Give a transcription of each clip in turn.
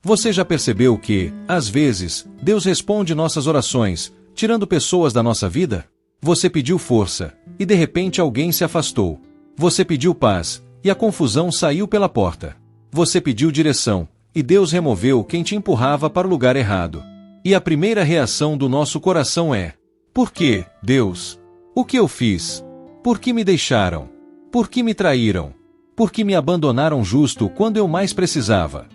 Você já percebeu que, às vezes, Deus responde nossas orações, tirando pessoas da nossa vida? Você pediu força, e de repente alguém se afastou. Você pediu paz, e a confusão saiu pela porta. Você pediu direção, e Deus removeu quem te empurrava para o lugar errado. E a primeira reação do nosso coração é: por que, Deus? O que eu fiz? Por que me deixaram? Por que me traíram? Por que me abandonaram justo quando eu mais precisava?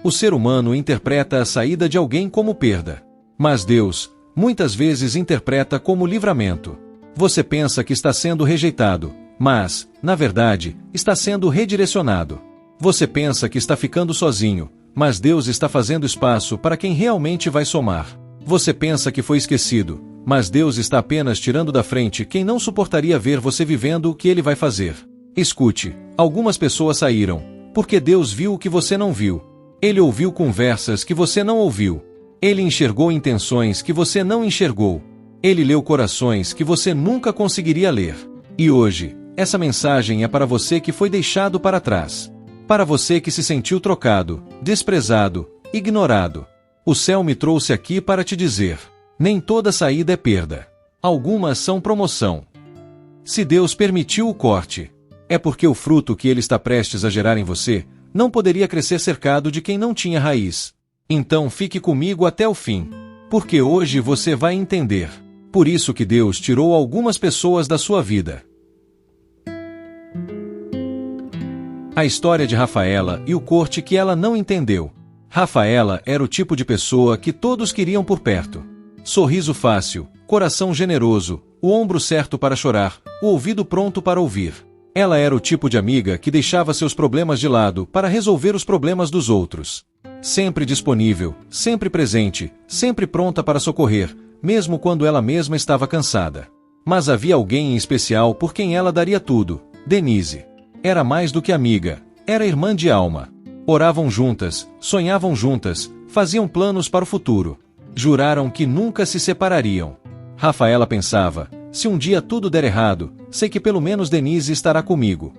O ser humano interpreta a saída de alguém como perda. Mas Deus, muitas vezes interpreta como livramento. Você pensa que está sendo rejeitado, mas, na verdade, está sendo redirecionado. Você pensa que está ficando sozinho, mas Deus está fazendo espaço para quem realmente vai somar. Você pensa que foi esquecido, mas Deus está apenas tirando da frente quem não suportaria ver você vivendo o que Ele vai fazer. Escute, algumas pessoas saíram, porque Deus viu o que você não viu. Ele ouviu conversas que você não ouviu. Ele enxergou intenções que você não enxergou. Ele leu corações que você nunca conseguiria ler. E hoje, essa mensagem é para você que foi deixado para trás. Para você que se sentiu trocado, desprezado, ignorado. O céu me trouxe aqui para te dizer: nem toda saída é perda. Algumas são promoção. Se Deus permitiu o corte, é porque o fruto que Ele está prestes a gerar em você não poderia crescer cercado de quem não tinha raiz. Então fique comigo até o fim, porque hoje você vai entender. Por isso que Deus tirou algumas pessoas da sua vida. A história de Rafaela e o corte que ela não entendeu. Rafaela era o tipo de pessoa que todos queriam por perto. Sorriso fácil, coração generoso, o ombro certo para chorar, o ouvido pronto para ouvir. Ela era o tipo de amiga que deixava seus problemas de lado para resolver os problemas dos outros. Sempre disponível, sempre presente, sempre pronta para socorrer, mesmo quando ela mesma estava cansada. Mas havia alguém em especial por quem ela daria tudo: Denise. Era mais do que amiga, era irmã de alma. Oravam juntas, sonhavam juntas, faziam planos para o futuro. Juraram que nunca se separariam. Rafaela pensava: se um dia tudo der errado, sei que pelo menos Denise estará comigo.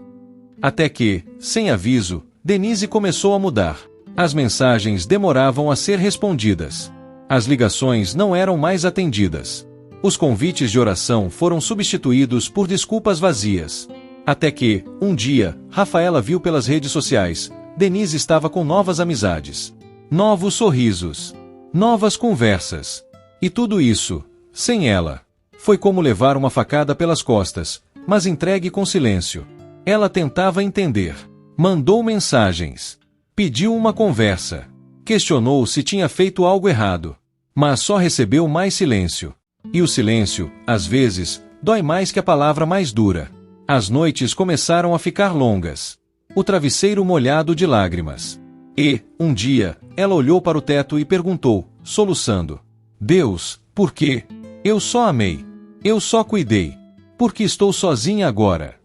Até que, sem aviso, Denise começou a mudar. As mensagens demoravam a ser respondidas. As ligações não eram mais atendidas. Os convites de oração foram substituídos por desculpas vazias. Até que, um dia, Rafaela viu pelas redes sociais: Denise estava com novas amizades, novos sorrisos, novas conversas. E tudo isso, sem ela. Foi como levar uma facada pelas costas, mas entregue com silêncio. Ela tentava entender. Mandou mensagens. Pediu uma conversa. Questionou se tinha feito algo errado. Mas só recebeu mais silêncio. E o silêncio, às vezes, dói mais que a palavra mais dura. As noites começaram a ficar longas. O travesseiro molhado de lágrimas. E, um dia, ela olhou para o teto e perguntou, soluçando: Deus, por quê? Eu só amei. Eu só cuidei. Por que estou sozinha agora?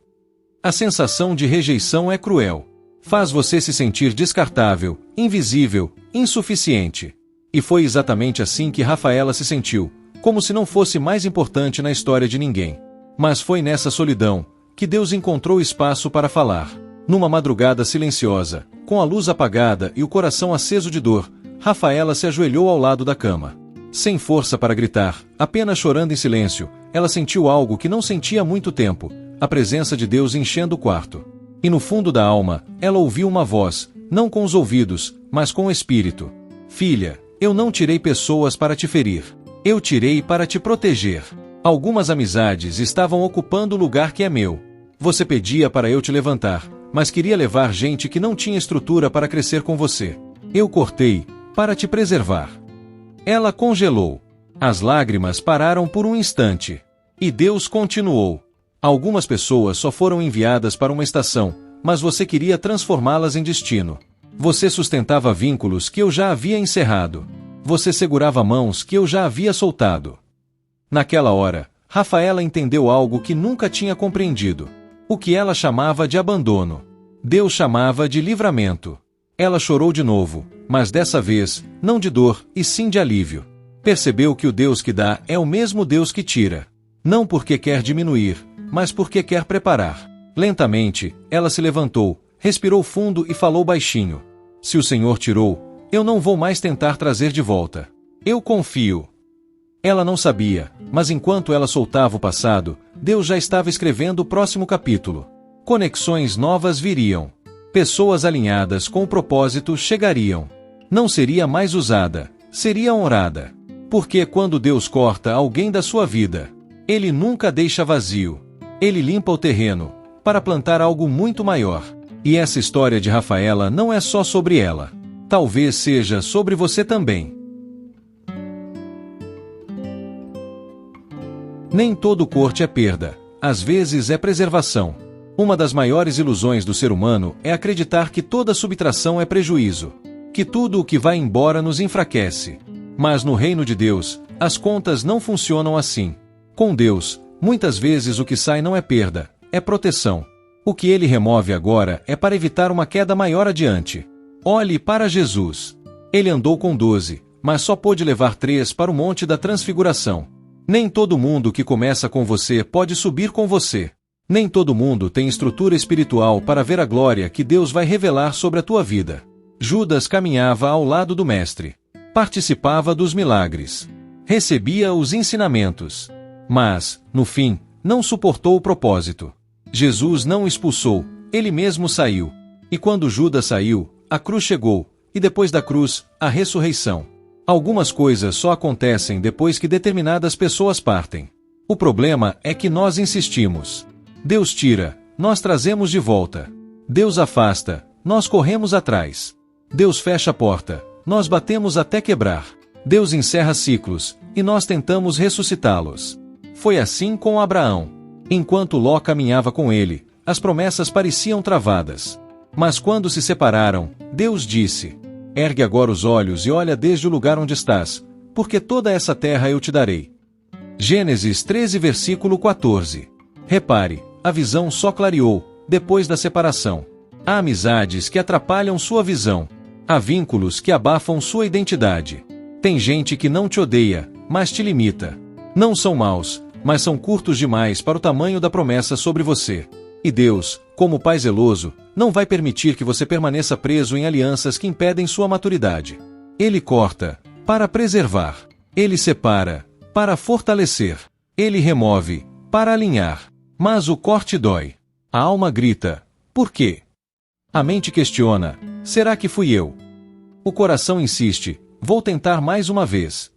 A sensação de rejeição é cruel. Faz você se sentir descartável, invisível, insuficiente. E foi exatamente assim que Rafaela se sentiu, como se não fosse mais importante na história de ninguém. Mas foi nessa solidão que Deus encontrou espaço para falar. Numa madrugada silenciosa, com a luz apagada e o coração aceso de dor, Rafaela se ajoelhou ao lado da cama. Sem força para gritar, apenas chorando em silêncio, ela sentiu algo que não sentia há muito tempo: a presença de Deus enchendo o quarto. E no fundo da alma, ela ouviu uma voz, não com os ouvidos, mas com o espírito: Filha, eu não tirei pessoas para te ferir. Eu tirei para te proteger. Algumas amizades estavam ocupando o lugar que é meu. Você pedia para eu te levantar, mas queria levar gente que não tinha estrutura para crescer com você. Eu cortei, para te preservar. Ela congelou. As lágrimas pararam por um instante. E Deus continuou: Algumas pessoas só foram enviadas para uma estação, mas você queria transformá-las em destino. Você sustentava vínculos que eu já havia encerrado. Você segurava mãos que eu já havia soltado. Naquela hora, Rafaela entendeu algo que nunca tinha compreendido. O que ela chamava de abandono, Deus chamava de livramento. Ela chorou de novo, mas dessa vez, não de dor, e sim de alívio. Percebeu que o Deus que dá é o mesmo Deus que tira. Não porque quer diminuir, mas porque quer preparar. Lentamente, ela se levantou, respirou fundo e falou baixinho: Se o Senhor tirou, Eu não vou mais tentar trazer de volta. Eu confio. Ela não sabia, mas enquanto ela soltava o passado, Deus já estava escrevendo o próximo capítulo. Conexões novas viriam. Pessoas alinhadas com o propósito chegariam. Não seria mais usada, seria honrada. Porque quando Deus corta alguém da sua vida, Ele nunca deixa vazio. Ele limpa o terreno, para plantar algo muito maior. E essa história de Rafaela não é só sobre ela. Talvez seja sobre você também. Nem todo corte é perda, às vezes é preservação. Uma das maiores ilusões do ser humano é acreditar que toda subtração é prejuízo, que tudo o que vai embora nos enfraquece. Mas no reino de Deus, as contas não funcionam assim. Com Deus, muitas vezes o que sai não é perda, é proteção. O que Ele remove agora é para evitar uma queda maior adiante. Olhe para Jesus. Ele andou com 12, mas só pôde levar 3 para o Monte da Transfiguração. Nem todo mundo que começa com você pode subir com você. Nem todo mundo tem estrutura espiritual para ver a glória que Deus vai revelar sobre a tua vida. Judas caminhava ao lado do Mestre. Participava dos milagres. Recebia os ensinamentos. Mas, no fim, não suportou o propósito. Jesus não o expulsou, ele mesmo saiu. E quando Judas saiu, a cruz chegou, e depois da cruz, a ressurreição. Algumas coisas só acontecem depois que determinadas pessoas partem. O problema é que nós insistimos. Deus tira, nós trazemos de volta. Deus afasta, nós corremos atrás. Deus fecha a porta, nós batemos até quebrar. Deus encerra ciclos, e nós tentamos ressuscitá-los. Foi assim com Abraão. Enquanto Ló caminhava com ele, as promessas pareciam travadas. Mas quando se separaram, Deus disse: ergue agora os olhos e olha desde o lugar onde estás, porque toda essa terra eu te darei. Gênesis 13, versículo 14. Repare, a visão só clareou, depois da separação. Há amizades que atrapalham sua visão. Há vínculos que abafam sua identidade. Tem gente que não te odeia, mas te limita. Não são maus, mas são curtos demais para o tamanho da promessa sobre você. E Deus, como Pai zeloso, não vai permitir que você permaneça preso em alianças que impedem sua maturidade. Ele corta, para preservar. Ele separa, para fortalecer. Ele remove, para alinhar. Mas o corte dói. A alma grita: por quê? A mente questiona: será que fui eu? O coração insiste: vou tentar mais uma vez.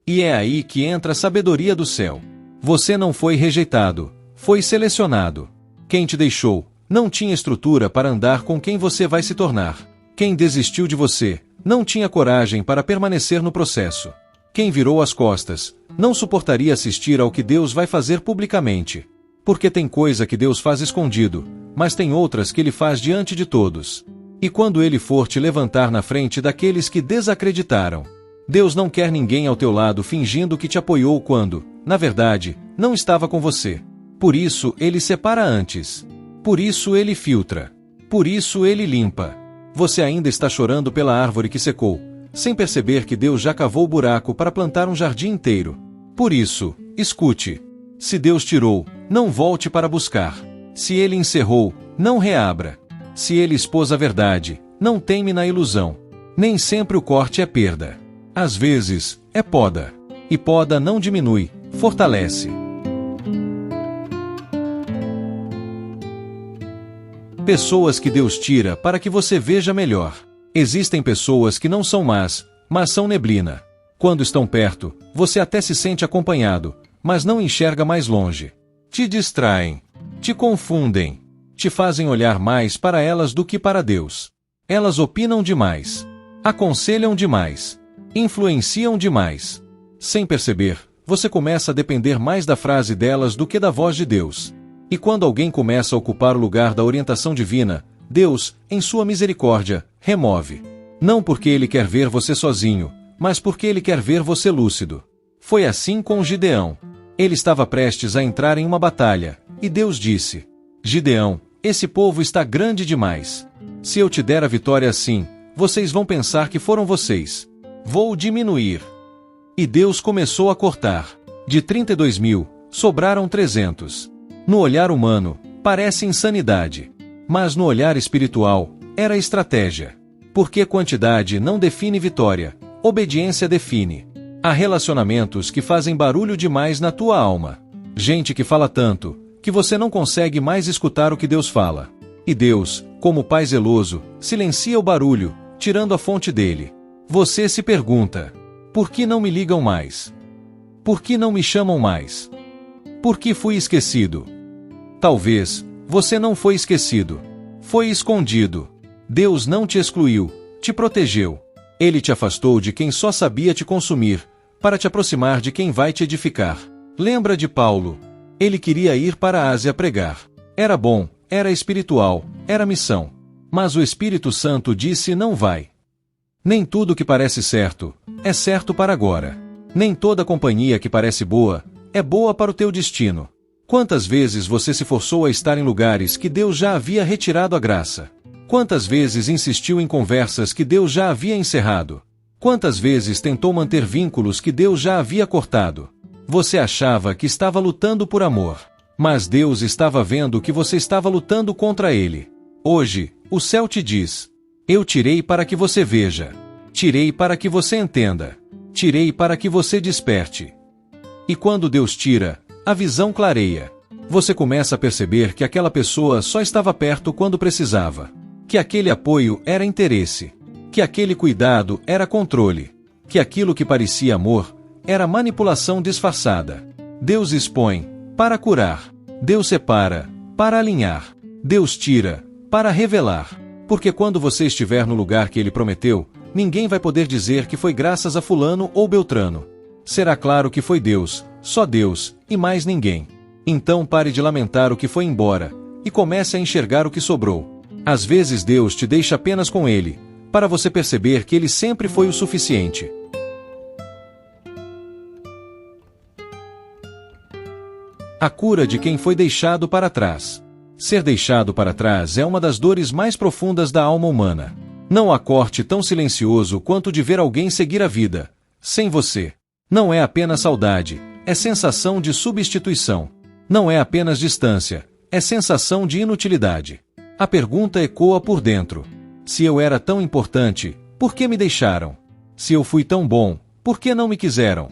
E é aí que entra a sabedoria do céu. Você não foi rejeitado, foi selecionado. Quem te deixou não tinha estrutura para andar com quem você vai se tornar. Quem desistiu de você não tinha coragem para permanecer no processo. Quem virou as costas não suportaria assistir ao que Deus vai fazer publicamente. Porque tem coisa que Deus faz escondido, mas tem outras que Ele faz diante de todos. E quando Ele for te levantar na frente daqueles que desacreditaram, Deus não quer ninguém ao teu lado fingindo que te apoiou quando, na verdade, não estava com você. Por isso Ele separa antes. Por isso Ele filtra. Por isso Ele limpa. Você ainda está chorando pela árvore que secou, sem perceber que Deus já cavou o buraco para plantar um jardim inteiro. Por isso, escute. Se Deus tirou, não volte para buscar. Se Ele encerrou, não reabra. Se Ele expôs a verdade, não teime na ilusão. Nem sempre o corte é perda. Às vezes, é poda. E poda não diminui, fortalece. Pessoas que Deus tira para que você veja melhor. Existem pessoas que não são más, mas são neblina. Quando estão perto, você até se sente acompanhado, mas não enxerga mais longe. Te distraem, te confundem, te fazem olhar mais para elas do que para Deus. Elas opinam demais, aconselham demais, influenciam demais. Sem perceber, você começa a depender mais da frase delas do que da voz de Deus. E quando alguém começa a ocupar o lugar da orientação divina, Deus, em sua misericórdia, remove. Não porque Ele quer ver você sozinho, mas porque Ele quer ver você lúcido. Foi assim com Gideão. Ele estava prestes a entrar em uma batalha, e Deus disse: Gideão, esse povo está grande demais. Se eu te der a vitória assim, vocês vão pensar que foram vocês. Vou diminuir. E Deus começou a cortar. De 32.000, sobraram 300. No olhar humano, parece insanidade. Mas no olhar espiritual, era estratégia. Porque quantidade não define vitória, obediência define. Há relacionamentos que fazem barulho demais na tua alma. Gente que fala tanto, que você não consegue mais escutar o que Deus fala. E Deus, como Pai zeloso, silencia o barulho, tirando a fonte dele. Você se pergunta: por que não me ligam mais? Por que não me chamam mais? Por que fui esquecido? Talvez, você não foi esquecido. Foi escondido. Deus não te excluiu, te protegeu. Ele te afastou de quem só sabia te consumir, para te aproximar de quem vai te edificar. Lembra de Paulo? Ele queria ir para a Ásia pregar. Era bom, era espiritual, era missão. Mas o Espírito Santo disse: não vai. Nem tudo que parece certo, é certo para agora. Nem toda companhia que parece boa, é boa para o teu destino. Quantas vezes você se forçou a estar em lugares que Deus já havia retirado a graça? Quantas vezes insistiu em conversas que Deus já havia encerrado? Quantas vezes tentou manter vínculos que Deus já havia cortado? Você achava que estava lutando por amor, mas Deus estava vendo que você estava lutando contra Ele. Hoje, o céu te diz: eu tirei para que você veja. Tirei para que você entenda. Tirei para que você desperte. E quando Deus tira, a visão clareia. Você começa a perceber que aquela pessoa só estava perto quando precisava. Que aquele apoio era interesse. Que aquele cuidado era controle. Que aquilo que parecia amor era manipulação disfarçada. Deus expõe para curar. Deus separa para alinhar. Deus tira para revelar. Porque quando você estiver no lugar que Ele prometeu, ninguém vai poder dizer que foi graças a fulano ou beltrano. Será claro que foi Deus, só Deus, e mais ninguém. Então pare de lamentar o que foi embora, e comece a enxergar o que sobrou. Às vezes Deus te deixa apenas com Ele, para você perceber que Ele sempre foi o suficiente. A cura de quem foi deixado para trás. Ser deixado para trás é uma das dores mais profundas da alma humana. Não há corte tão silencioso quanto de ver alguém seguir a vida, sem você. Não é apenas saudade, é sensação de substituição. Não é apenas distância, é sensação de inutilidade. A pergunta ecoa por dentro: se eu era tão importante, por que me deixaram? Se eu fui tão bom, por que não me quiseram?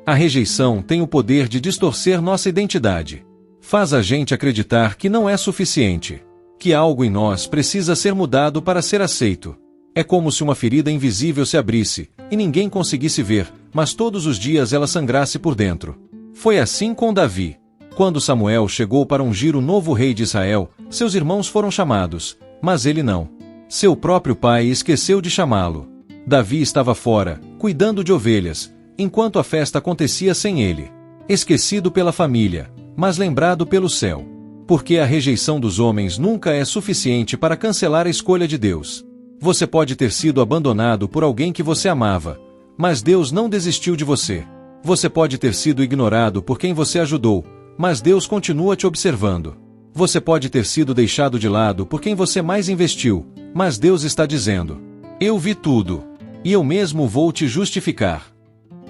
A rejeição tem o poder de distorcer nossa identidade. Faz a gente acreditar que não é suficiente, que algo em nós precisa ser mudado para ser aceito. É como se uma ferida invisível se abrisse, e ninguém conseguisse ver, mas todos os dias ela sangrasse por dentro. Foi assim com Davi. Quando Samuel chegou para ungir o novo rei de Israel, seus irmãos foram chamados, mas ele não. Seu próprio pai esqueceu de chamá-lo. Davi estava fora, cuidando de ovelhas, enquanto a festa acontecia sem ele. Esquecido pela família, mas lembrado pelo céu. Porque a rejeição dos homens nunca é suficiente para cancelar a escolha de Deus. Você pode ter sido abandonado por alguém que você amava, mas Deus não desistiu de você. Você pode ter sido ignorado por quem você ajudou, mas Deus continua te observando. Você pode ter sido deixado de lado por quem você mais investiu, mas Deus está dizendo: eu vi tudo, e eu mesmo vou te justificar.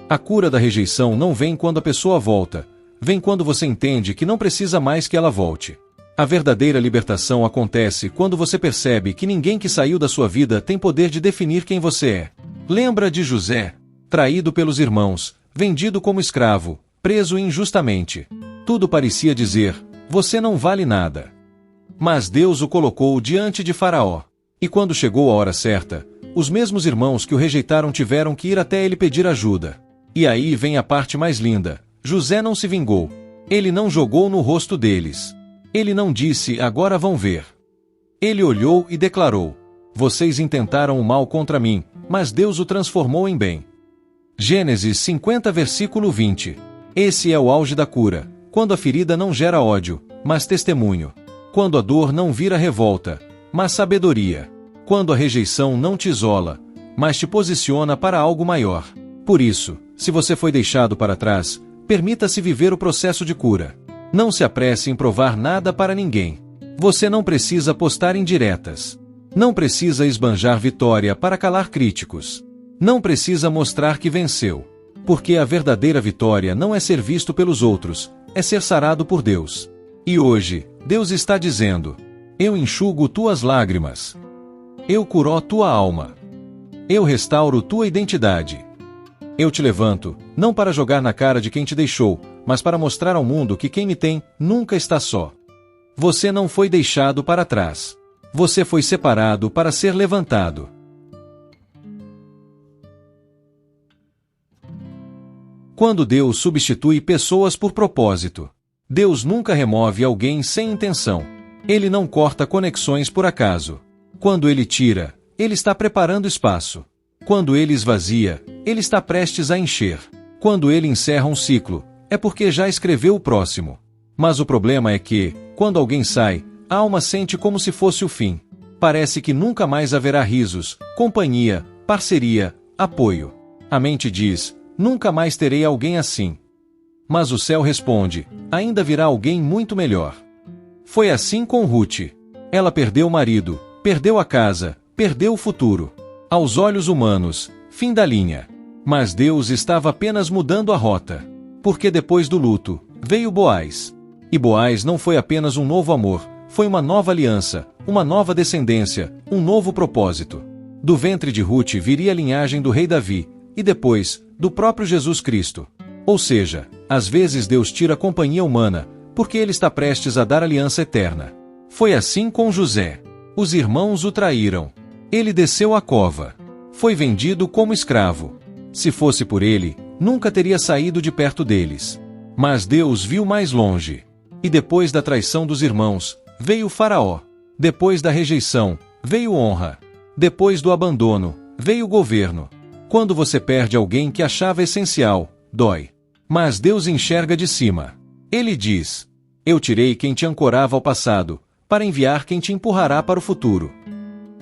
A cura da rejeição não vem quando a pessoa volta, vem quando você entende que não precisa mais que ela volte. A verdadeira libertação acontece quando você percebe que ninguém que saiu da sua vida tem poder de definir quem você é. Lembra de José? Traído pelos irmãos, vendido como escravo, preso injustamente. Tudo parecia dizer: você não vale nada. Mas Deus o colocou diante de Faraó. E quando chegou a hora certa, os mesmos irmãos que o rejeitaram tiveram que ir até ele pedir ajuda. E aí vem a parte mais linda: José não se vingou. Ele não jogou no rosto deles. Ele não disse: agora vão ver. Ele olhou e declarou: vocês intentaram o mal contra mim, mas Deus o transformou em bem. Gênesis 50 versículo 20. Esse é o auge da cura, quando a ferida não gera ódio, mas testemunho. Quando a dor não vira revolta, mas sabedoria. Quando a rejeição não te isola, mas te posiciona para algo maior. Por isso, se você foi deixado para trás, permita-se viver o processo de cura. Não se apresse em provar nada para ninguém. Você não precisa postar indiretas. Não precisa esbanjar vitória para calar críticos. Não precisa mostrar que venceu. Porque a verdadeira vitória não é ser visto pelos outros, é ser sarado por Deus. E hoje, Deus está dizendo: eu enxugo tuas lágrimas. Eu curo tua alma. Eu restauro tua identidade. Eu te levanto, não para jogar na cara de quem te deixou, mas para mostrar ao mundo que quem me tem nunca está só. Você não foi deixado para trás. Você foi separado para ser levantado. Quando Deus substitui pessoas por propósito. Deus nunca remove alguém sem intenção. Ele não corta conexões por acaso. Quando Ele tira, Ele está preparando espaço. Quando Ele esvazia, Ele está prestes a encher. Quando Ele encerra um ciclo, é porque já escreveu o próximo. Mas o problema é que, quando alguém sai, a alma sente como se fosse o fim. Parece que nunca mais haverá risos, companhia, parceria, apoio. A mente diz, nunca mais terei alguém assim. Mas o céu responde, ainda virá alguém muito melhor. Foi assim com Ruth. Ela perdeu o marido, perdeu a casa, perdeu o futuro. Aos olhos humanos, fim da linha. Mas Deus estava apenas mudando a rota. Porque depois do luto, veio Boaz. E Boaz não foi apenas um novo amor, foi uma nova aliança, uma nova descendência, um novo propósito. Do ventre de Ruth viria a linhagem do rei Davi, e depois, do próprio Jesus Cristo. Ou seja, às vezes Deus tira a companhia humana, porque Ele está prestes a dar aliança eterna. Foi assim com José. Os irmãos o traíram. Ele desceu à cova. Foi vendido como escravo. Se fosse por ele, nunca teria saído de perto deles. Mas Deus viu mais longe. E depois da traição dos irmãos, veio o Faraó. Depois da rejeição, veio honra. Depois do abandono, veio o governo. Quando você perde alguém que achava essencial, dói. Mas Deus enxerga de cima. Ele diz: eu tirei quem te ancorava ao passado, para enviar quem te empurrará para o futuro.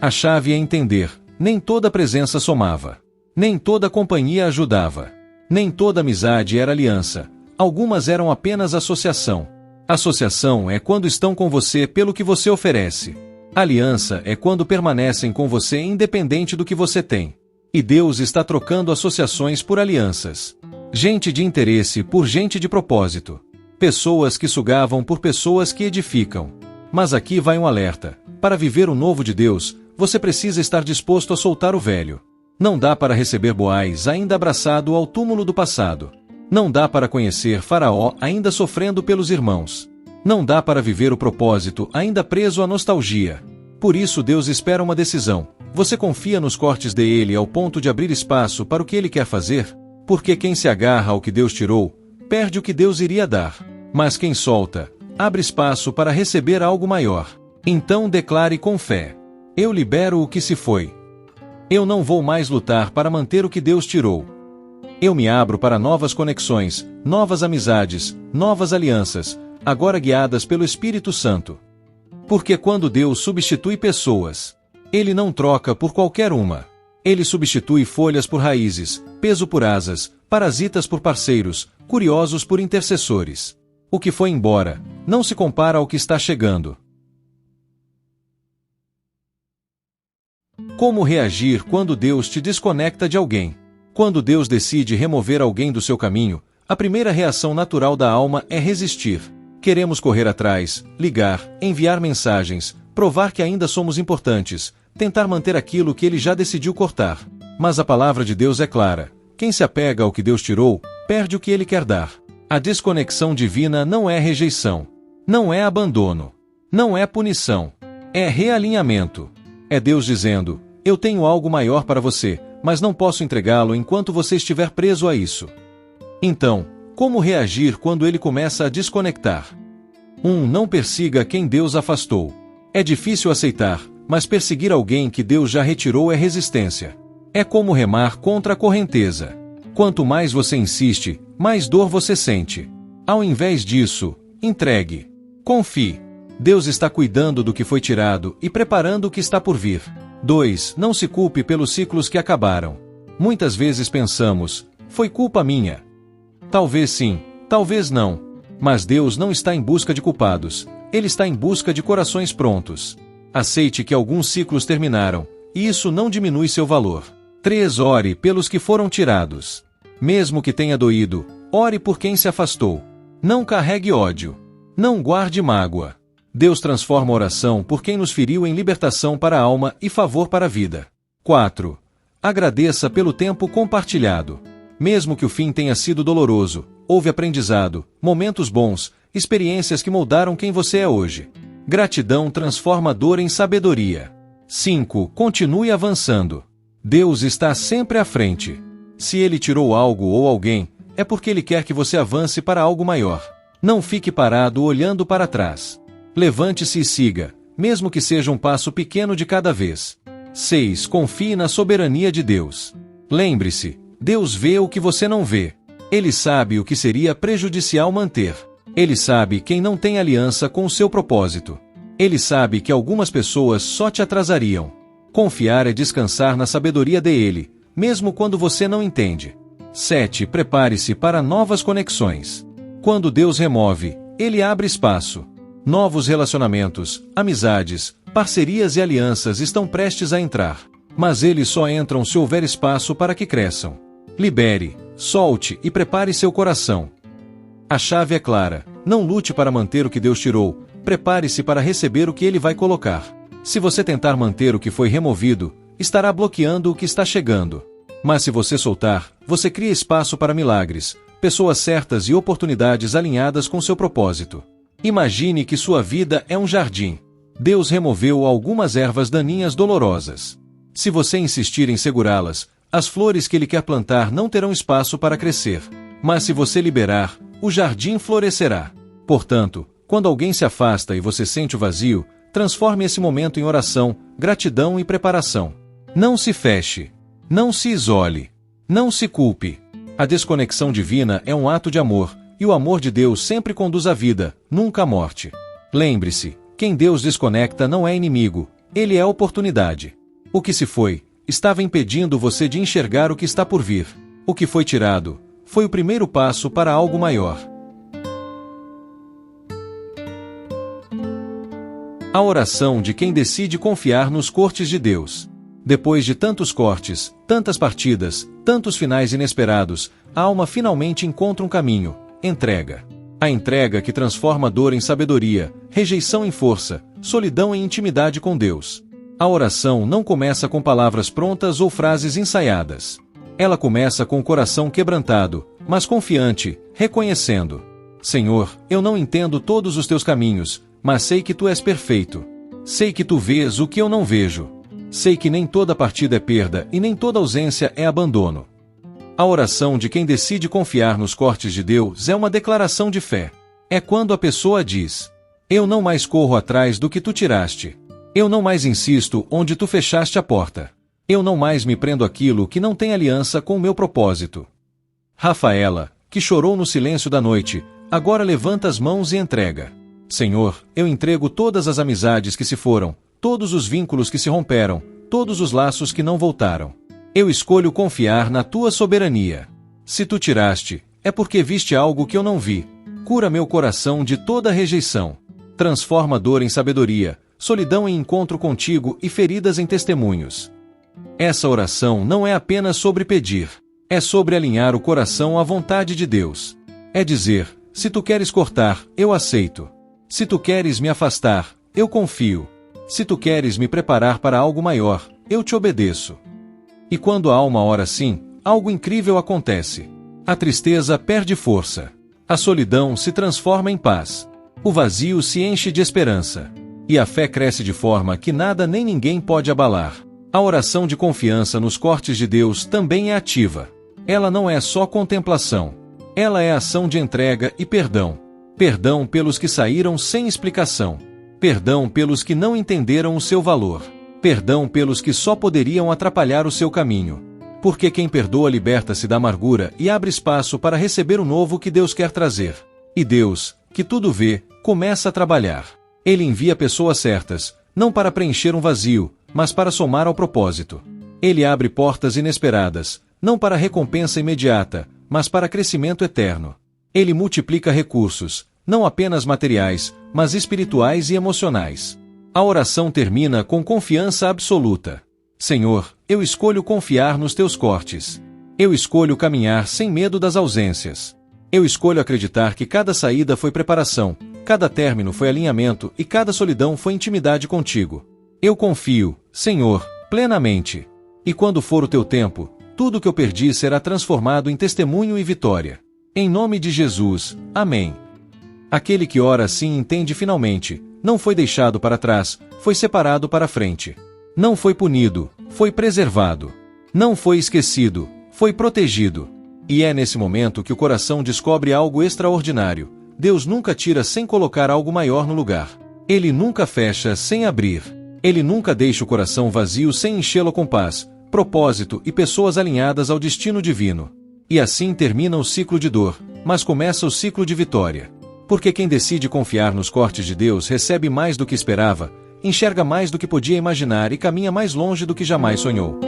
A chave é entender, nem toda presença somava. Nem toda companhia ajudava. Nem toda amizade era aliança. Algumas eram apenas associação. Associação é quando estão com você pelo que você oferece. Aliança é quando permanecem com você independente do que você tem. E Deus está trocando associações por alianças. Gente de interesse por gente de propósito. Pessoas que sugavam por pessoas que edificam. Mas aqui vai um alerta. Para viver o novo de Deus, você precisa estar disposto a soltar o velho. Não dá para receber Boaz ainda abraçado ao túmulo do passado. Não dá para conhecer Faraó ainda sofrendo pelos irmãos. Não dá para viver o propósito ainda preso à nostalgia. Por isso Deus espera uma decisão. Você confia nos cortes dele ao ponto de abrir espaço para o que ele quer fazer? Porque quem se agarra ao que Deus tirou, perde o que Deus iria dar. Mas quem solta, abre espaço para receber algo maior. Então declare com fé: eu libero o que se foi. Eu não vou mais lutar para manter o que Deus tirou. Eu me abro para novas conexões, novas amizades, novas alianças, agora guiadas pelo Espírito Santo. Porque quando Deus substitui pessoas, Ele não troca por qualquer uma. Ele substitui folhas por raízes, peso por asas, parasitas por parceiros, curiosos por intercessores. O que foi embora não se compara ao que está chegando. Como reagir quando Deus te desconecta de alguém? Quando Deus decide remover alguém do seu caminho, a primeira reação natural da alma é resistir. Queremos correr atrás, ligar, enviar mensagens, provar que ainda somos importantes, tentar manter aquilo que Ele já decidiu cortar. Mas a palavra de Deus é clara: quem se apega ao que Deus tirou, perde o que Ele quer dar. A desconexão divina não é rejeição, não é abandono, não é punição, é realinhamento. É Deus dizendo: eu tenho algo maior para você, mas não posso entregá-lo enquanto você estiver preso a isso. Então, como reagir quando ele começa a desconectar? 1. Não persiga quem Deus afastou. É difícil aceitar, mas perseguir alguém que Deus já retirou é resistência. É como remar contra a correnteza. Quanto mais você insiste, mais dor você sente. Ao invés disso, entregue. Confie. Deus está cuidando do que foi tirado e preparando o que está por vir. 2. Não se culpe pelos ciclos que acabaram. Muitas vezes pensamos: foi culpa minha. Talvez sim, talvez não. Mas Deus não está em busca de culpados. Ele está em busca de corações prontos. Aceite que alguns ciclos terminaram, e isso não diminui seu valor. 3. Ore pelos que foram tirados. Mesmo que tenha doído, ore por quem se afastou. Não carregue ódio. Não guarde mágoa. Deus transforma a oração por quem nos feriu em libertação para a alma e favor para a vida. 4. Agradeça pelo tempo compartilhado. Mesmo que o fim tenha sido doloroso, houve aprendizado, momentos bons, experiências que moldaram quem você é hoje. Gratidão transforma a dor em sabedoria. 5. Continue avançando. Deus está sempre à frente. Se Ele tirou algo ou alguém, é porque Ele quer que você avance para algo maior. Não fique parado olhando para trás. Levante-se e siga, mesmo que seja um passo pequeno de cada vez. 6. Confie na soberania de Deus. Lembre-se, Deus vê o que você não vê. Ele sabe o que seria prejudicial manter. Ele sabe quem não tem aliança com o seu propósito. Ele sabe que algumas pessoas só te atrasariam. Confiar é descansar na sabedoria dele, mesmo quando você não entende. 7. Prepare-se para novas conexões. Quando Deus remove, Ele abre espaço. Novos relacionamentos, amizades, parcerias e alianças estão prestes a entrar. Mas eles só entram se houver espaço para que cresçam. Libere, solte e prepare seu coração. A chave é clara. Não lute para manter o que Deus tirou. Prepare-se para receber o que Ele vai colocar. Se você tentar manter o que foi removido, estará bloqueando o que está chegando. Mas se você soltar, você cria espaço para milagres, pessoas certas e oportunidades alinhadas com seu propósito. Imagine que sua vida é um jardim. Deus removeu algumas ervas daninhas dolorosas. Se você insistir em segurá-las, as flores que Ele quer plantar não terão espaço para crescer. Mas se você liberar, o jardim florescerá. Portanto, quando alguém se afasta e você sente o vazio, transforme esse momento em oração, gratidão e preparação. Não se feche. Não se isole. Não se culpe. A desconexão divina é um ato de amor, e o amor de Deus sempre conduz à vida, nunca à morte. Lembre-se, quem Deus desconecta não é inimigo, ele é oportunidade. O que se foi, estava impedindo você de enxergar o que está por vir. O que foi tirado, foi o primeiro passo para algo maior. A oração de quem decide confiar nos cortes de Deus. Depois de tantos cortes, tantas partidas, tantos finais inesperados, a alma finalmente encontra um caminho: entrega. A entrega que transforma a dor em sabedoria, rejeição em força, solidão em intimidade com Deus. A oração não começa com palavras prontas ou frases ensaiadas. Ela começa com o coração quebrantado, mas confiante, reconhecendo: Senhor, eu não entendo todos os teus caminhos, mas sei que tu és perfeito. Sei que tu vês o que eu não vejo. Sei que nem toda partida é perda e nem toda ausência é abandono. A oração de quem decide confiar nos cortes de Deus é uma declaração de fé. É quando a pessoa diz: eu não mais corro atrás do que tu tiraste. Eu não mais insisto onde tu fechaste a porta. Eu não mais me prendo àquilo que não tem aliança com o meu propósito. Rafaela, que chorou no silêncio da noite, agora levanta as mãos e entrega: Senhor, eu entrego todas as amizades que se foram, todos os vínculos que se romperam, todos os laços que não voltaram. Eu escolho confiar na tua soberania. Se tu tiraste, é porque viste algo que eu não vi. Cura meu coração de toda rejeição. Transforma a dor em sabedoria, solidão em encontro contigo e feridas em testemunhos. Essa oração não é apenas sobre pedir. É sobre alinhar o coração à vontade de Deus. É dizer: se tu queres cortar, eu aceito. Se tu queres me afastar, eu confio. Se tu queres me preparar para algo maior, eu te obedeço. E quando a alma ora assim, algo incrível acontece. A tristeza perde força. A solidão se transforma em paz. O vazio se enche de esperança. E a fé cresce de forma que nada nem ninguém pode abalar. A oração de confiança nos cortes de Deus também é ativa. Ela não é só contemplação. Ela é ação de entrega e perdão. Perdão pelos que saíram sem explicação. Perdão pelos que não entenderam o seu valor. Perdão pelos que só poderiam atrapalhar o seu caminho. Porque quem perdoa liberta-se da amargura e abre espaço para receber o novo que Deus quer trazer. E Deus, que tudo vê, começa a trabalhar. Ele envia pessoas certas, não para preencher um vazio, mas para somar ao propósito. Ele abre portas inesperadas, não para recompensa imediata, mas para crescimento eterno. Ele multiplica recursos, não apenas materiais, mas espirituais e emocionais. A oração termina com confiança absoluta. Senhor, eu escolho confiar nos teus cortes. Eu escolho caminhar sem medo das ausências. Eu escolho acreditar que cada saída foi preparação, Cada término foi alinhamento e cada solidão foi intimidade contigo. Eu confio, Senhor, plenamente. E quando for o teu tempo, tudo o que eu perdi será transformado em testemunho e vitória. Em nome de Jesus, amém. Aquele que ora assim entende finalmente, não foi deixado para trás, foi separado para frente. Não foi punido, foi preservado. Não foi esquecido, foi protegido. E é nesse momento que o coração descobre algo extraordinário. Deus nunca tira sem colocar algo maior no lugar. Ele nunca fecha sem abrir. Ele nunca deixa o coração vazio sem enchê-lo com paz, propósito e pessoas alinhadas ao destino divino. E assim termina o ciclo de dor, mas começa o ciclo de vitória. Porque quem decide confiar nos cortes de Deus recebe mais do que esperava, enxerga mais do que podia imaginar e caminha mais longe do que jamais sonhou.